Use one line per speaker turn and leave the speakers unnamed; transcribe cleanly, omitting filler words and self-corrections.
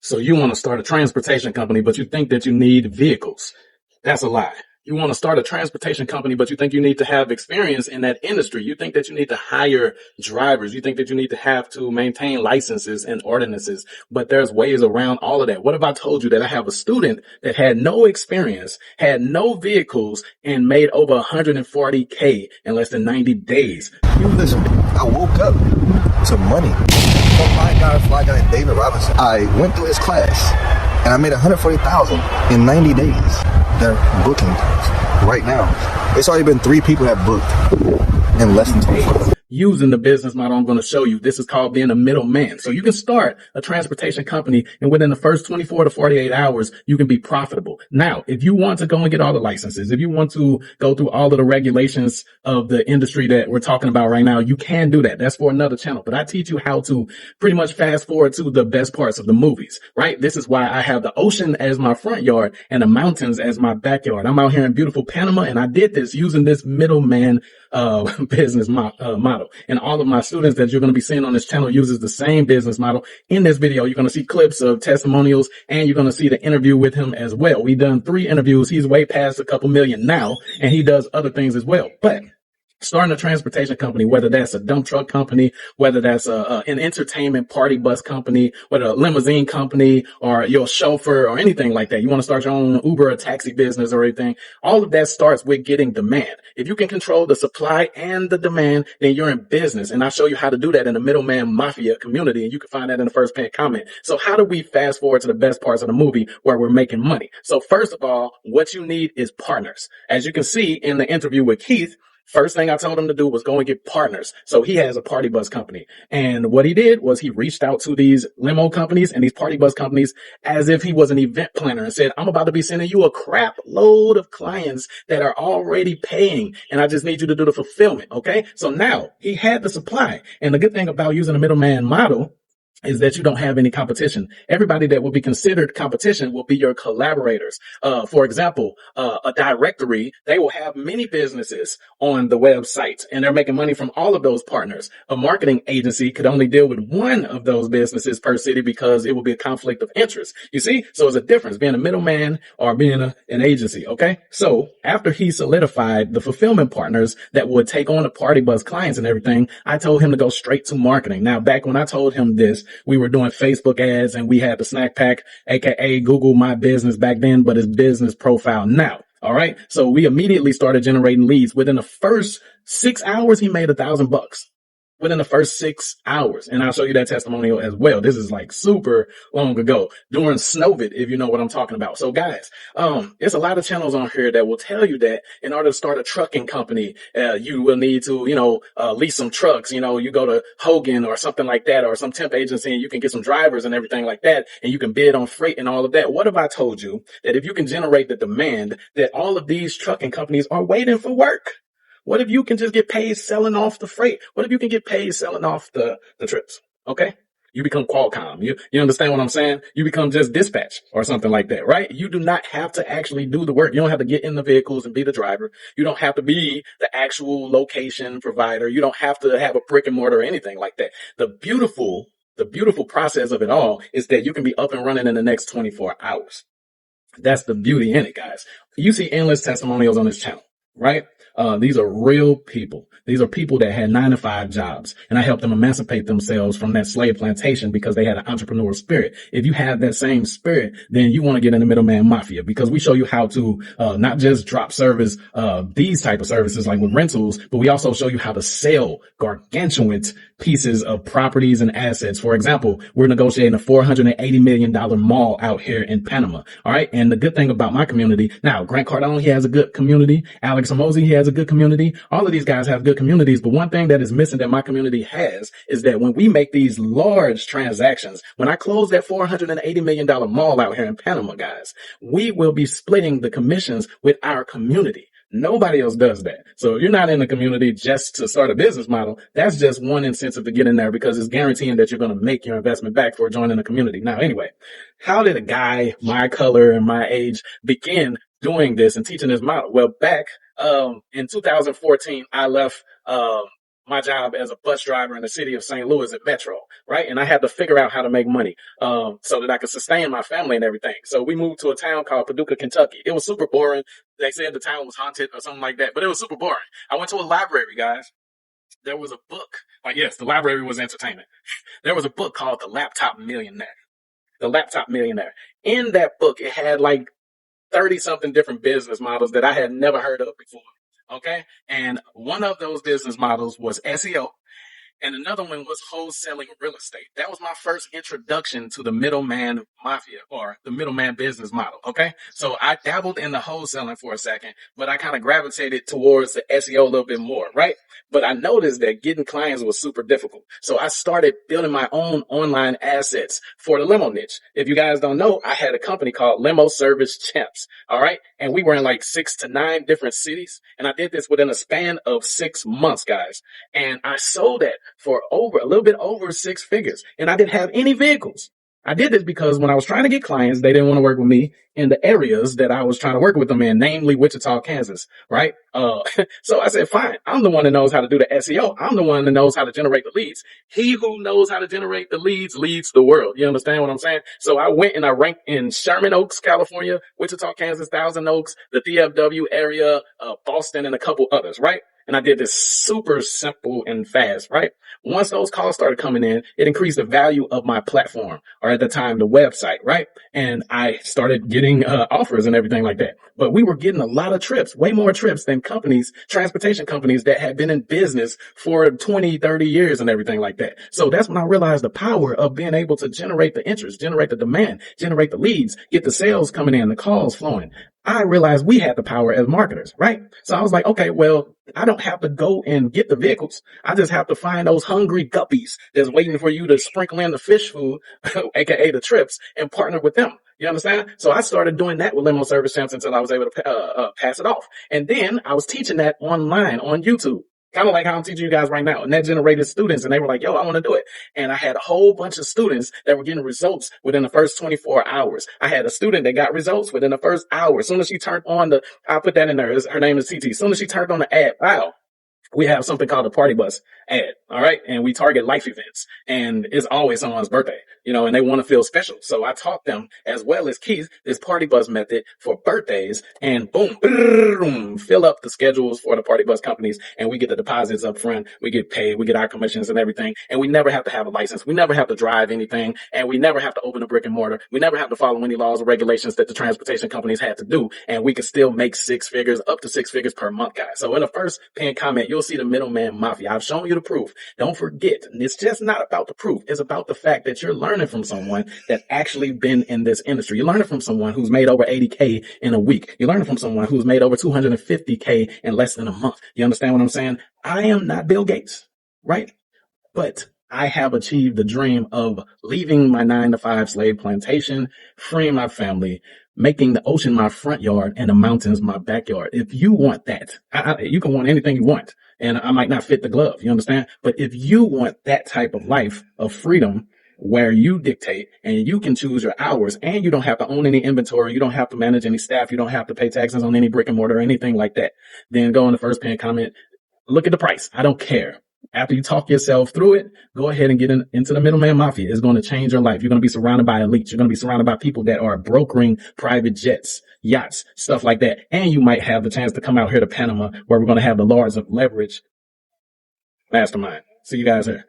So you want to start a transportation company, but you think that you need vehicles. That's a lie. You want to start a transportation company, but you think you need to have experience in that industry. You think that you need to hire drivers. You think that you need to have to maintain licenses and ordinances, but there's ways around all of that. What if I told you that I have a student that had no experience, had no vehicles, and made over 140K in less than 90 days?
Listen, I woke up to money. Some fly guy, David Robinson. I went through his class and I made 140,000 in 90 days. They're booking right now. It's already been 3 people that booked in less than 24 hours.
Using the business model I'm going to show you. This is called being a middleman. So you can start a transportation company, and within the first 24 to 48 hours, you can be profitable. Now, if you want to go and get all the licenses, if you want to go through all of the regulations of the industry that we're talking about right now, you can do that. That's for another channel. But I teach you how to pretty much fast forward to the best parts of the movies, right? This is why I have the ocean as my front yard and the mountains as my backyard. I'm out here in beautiful Panama, and I did this using this middleman business model. And all of my students that you're going to be seeing on this channel uses the same business model. In this video, you're going to see clips of testimonials, and you're going to see the interview with him as well. We've done 3 interviews. He's way past a couple million now, and he does other things as well. But starting a transportation company, whether that's a dump truck company, whether that's an entertainment party bus company, whether a limousine company, or your chauffeur or anything like that. You want to start your own Uber or taxi business or anything. All of that starts with getting demand. If you can control the supply and the demand, then you're in business. And I'll show you how to do that in the Middleman Mafia community. And you can find that in the first pinned comment. So how do we fast forward to the best parts of the movie where we're making money? So first of all, what you need is partners. As you can see in the interview with Keith, first thing I told him to do was go and get partners. So he has a party bus company. And what he did was he reached out to these limo companies and these party bus companies as if he was an event planner and said, I'm about to be sending you a crap load of clients that are already paying. And I just need you to do the fulfillment. Okay. So now he had the supply. And the good thing about using a middleman model is that you don't have any competition. Everybody that will be considered competition will be your collaborators. For example, a directory, they will have many businesses on the website and they're making money from all of those partners. A marketing agency could only deal with one of those businesses per city because it will be a conflict of interest. You see? So it's a difference being a middleman or being an agency. Okay. So after he solidified the fulfillment partners that would take on the party bus clients and everything, I told him to go straight to marketing. Now, back when I told him this, we were doing Facebook ads and we had the snack pack, aka Google My Business back then, but his business profile now. All right. So we immediately started generating leads. Within the first 6 hours, he made $1,000 within the first 6 hours. And I'll show you that testimonial as well. This is like super long ago during Snowvid, if you know what I'm talking about. So guys, there's a lot of channels on here that will tell you that in order to start a trucking company, you will need to, lease some trucks. You go to Hogan or something like that, or some temp agency, and you can get some drivers and everything like that. And you can bid on freight and all of that. What if I told you that if you can generate the demand, that all of these trucking companies are waiting for work? What if you can just get paid selling off the freight? What if you can get paid selling off the trips? Okay. You become Qualcomm. You understand what I'm saying? You become just dispatch or something like that, right? You do not have to actually do the work. You don't have to get in the vehicles and be the driver. You don't have to be the actual location provider. You don't have to have a brick and mortar or anything like that. The beautiful process of it all is that you can be up and running in the next 24 hours. That's the beauty in it, guys. You see endless testimonials on this channel, right? These are real people. These are people that had 9-to-5 jobs, and I helped them emancipate themselves from that slave plantation because they had an entrepreneurial spirit. If you have that same spirit, then you want to get in the middleman mafia, because we show you how to not just drop service these type of services like with rentals, but we also show you how to sell gargantuan pieces of properties and assets. For example, we're negotiating a $480 million mall out here in Panama. All right. And the good thing about my community now, Grant Cardone, he has a good community. Alex Hormozi, he has a good community. All of these guys have good communities. But one thing that is missing that my community has is that when we make these large transactions, when I close that $480 million mall out here in Panama, guys, we will be splitting the commissions with our community. Nobody else does that. So you're not in the community just to start a business model. That's just one incentive to get in there, because it's guaranteeing that you're going to make your investment back for joining the community. Now, anyway, how did a guy my color and my age begin doing this and teaching this model? Well, back in 2014, I left my job as a bus driver in the city of St. Louis at Metro, right? And I had to figure out how to make money so that I could sustain my family and everything. So we moved to a town called Paducah, Kentucky. It was super boring. They said the town was haunted or something like that, but it was super boring. I went to a library, guys. There was a book. Like, yes, the library was entertainment. There was a book called The Laptop Millionaire. The Laptop Millionaire. In that book, it had like 30 something different business models that I had never heard of before. Okay. And one of those business models was SEO. And another one was wholesaling real estate. That was my first introduction to the middleman mafia or the middleman business model. Okay. So I dabbled in the wholesaling for a second, but I kind of gravitated towards the SEO a little bit more. Right. But I noticed that getting clients was super difficult. So I started building my own online assets for the limo niche. If you guys don't know, I had a company called Limo Service Champs. All right. And we were in like 6 to 9 different cities. And I did this within a span of 6 months, guys. And I sold that for a little bit over 6 figures. And I didn't have any vehicles. I did this because when I was trying to get clients, they didn't want to work with me in the areas that I was trying to work with them in, namely Wichita, Kansas, right? So I said, fine, I'm the one that knows how to do the SEO. I'm the one that knows how to generate the leads. He who knows how to generate the leads leads the world. You understand what I'm saying? So I went and I ranked in Sherman Oaks, California, Wichita, Kansas, Thousand Oaks, the DFW area, Boston, and a couple others, right? And I did this super simple and fast, right? Once those calls started coming in, it increased the value of my platform, or at the time, the website, right? And I started getting offers and everything like that. But we were getting a lot of trips, way more trips than companies, transportation companies that had been in business for 20, 30 years and everything like that. So that's when I realized the power of being able to generate the interest, generate the demand, generate the leads, get the sales coming in, the calls flowing. I realized we had the power as marketers, right? So I was like, okay, well, I don't have to go and get the vehicles. I just have to find those hungry guppies that's waiting for you to sprinkle in the fish food, aka the trips, and partner with them. You understand? So I started doing that with Limo Service Champs until I was able to pass it off. And then I was teaching that online on YouTube. Kind of like how I'm teaching you guys right now. And that generated students, and they were like, yo, I want to do it. And I had a whole bunch of students that were getting results within the first 24 hours. I had a student that got results within the first hour. As soon as she turned on I'll put that in there. Her name is TT. As soon as she turned on the ad, wow. We have something called a party bus ad. All right. And we target life events, and it's always someone's birthday, and they want to feel special. So I taught them, as well as Keith, this party bus method for birthdays, and boom, boom, fill up the schedules for the party bus companies. And we get the deposits up front. We get paid. We get our commissions and everything. And we never have to have a license. We never have to drive anything. And we never have to open a brick and mortar. We never have to follow any laws or regulations that the transportation companies had to do. And we can still make 6 figures, up to 6 figures per month, guys. So in the first pinned comment, you'll see the middleman mafia. I've shown you the proof. Don't forget, it's just not about the proof. It's about the fact that you're learning from someone that actually been in this industry. You're learning from someone who's made over 80K in a week. You're learning from someone who's made over 250K in less than a month. You understand what I'm saying? I am not Bill Gates, right? But I have achieved the dream of leaving my 9-to-5 slave plantation, freeing my family, making the ocean my front yard and the mountains my backyard. If you want that, you can want anything you want. And I might not fit the glove, you understand? But if you want that type of life of freedom where you dictate and you can choose your hours, and you don't have to own any inventory, you don't have to manage any staff, you don't have to pay taxes on any brick and mortar or anything like that, then go in the first pinned comment, look at the price. I don't care. After you talk yourself through it, go ahead and get into the middleman mafia. It's going to change your life. You're going to be surrounded by elites. You're going to be surrounded by people that are brokering private jets, yachts, stuff like that. And you might have the chance to come out here to Panama, where we're going to have the Lords of Leverage mastermind. See you guys here.